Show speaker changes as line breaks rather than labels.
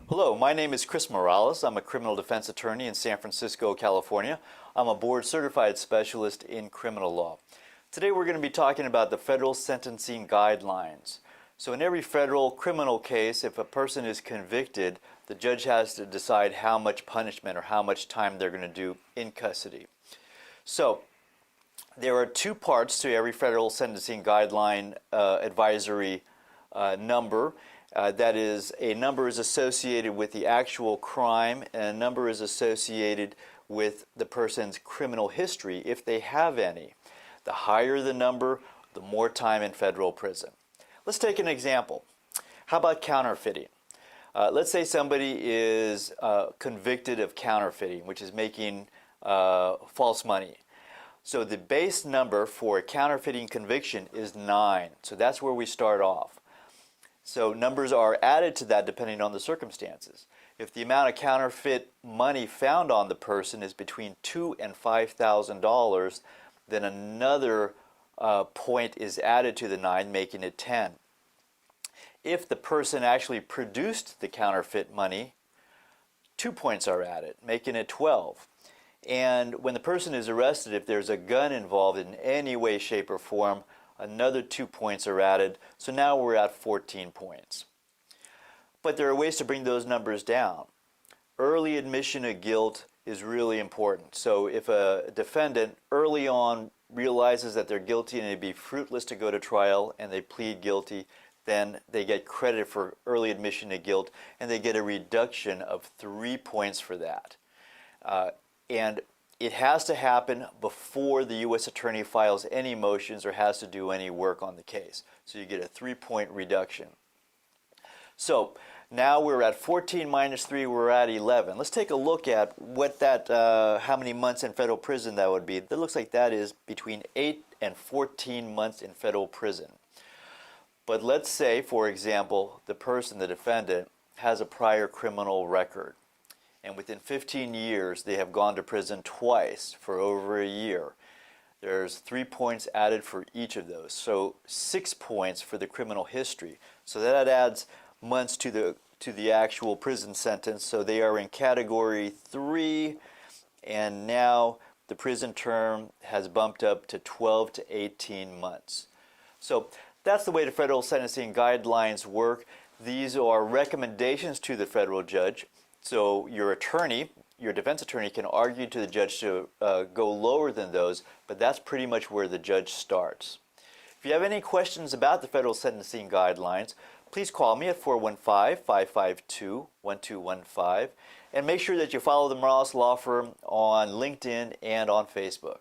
Hello, my name is Chris Morales. I'm a criminal defense attorney in San Francisco, California. I'm a board certified specialist in criminal law. Today we're going to be talking about the federal sentencing guidelines. So in every federal criminal case, if a person is convicted, the judge has to decide how much punishment or how much time they're going to do in custody. So there are two parts to every federal sentencing guideline advisory number. That is, a number is associated with the actual crime, and a number is associated with the person's criminal history, if they have any. The higher the number, the more time in federal prison. Let's take an example. How about counterfeiting? Let's say somebody is convicted of counterfeiting, which is making false money. So the base number for a counterfeiting conviction is 9. So that's where we start off. So numbers are added to that depending on the circumstances. If the amount of counterfeit money found on the person is between $2,000 and $5,000, then another point is added to the 9, making it 10. If the person actually produced the counterfeit money, 2 points are added, making it 12. And when the person is arrested, if there's a gun involved in any way, shape, or form, another 2 points are added, so now we're at 14 points. But there are ways to bring those numbers down. Early admission of guilt is really important. So if a defendant early on realizes that they're guilty and it'd be fruitless to go to trial and they plead guilty, then they get credit for early admission of guilt and they get a reduction of 3 points for that. And it has to happen before the U.S. attorney files any motions or has to do any work on the case. So you get a 3-point reduction. So now we're at 14 minus 3, we're at 11. Let's take a look at what that, how many months in federal prison that would be. That looks like that is between 8 and 14 months in federal prison. But let's say, for example, the person, the defendant, has a prior criminal record. And within 15 years, they have gone to prison twice for over a year. There's 3 points added for each of those. So 6 points for the criminal history. So that adds months to the actual prison sentence. So they are in category 3, and now the prison term has bumped up to 12 to 18 months. So that's the way the federal sentencing guidelines work. These are recommendations to the federal judge. So your attorney, your defense attorney, can argue to the judge to go lower than those, but that's pretty much where the judge starts. If you have any questions about the federal sentencing guidelines, please call me at 415-552-1215, and make sure that you follow the Morales Law Firm on LinkedIn and on Facebook.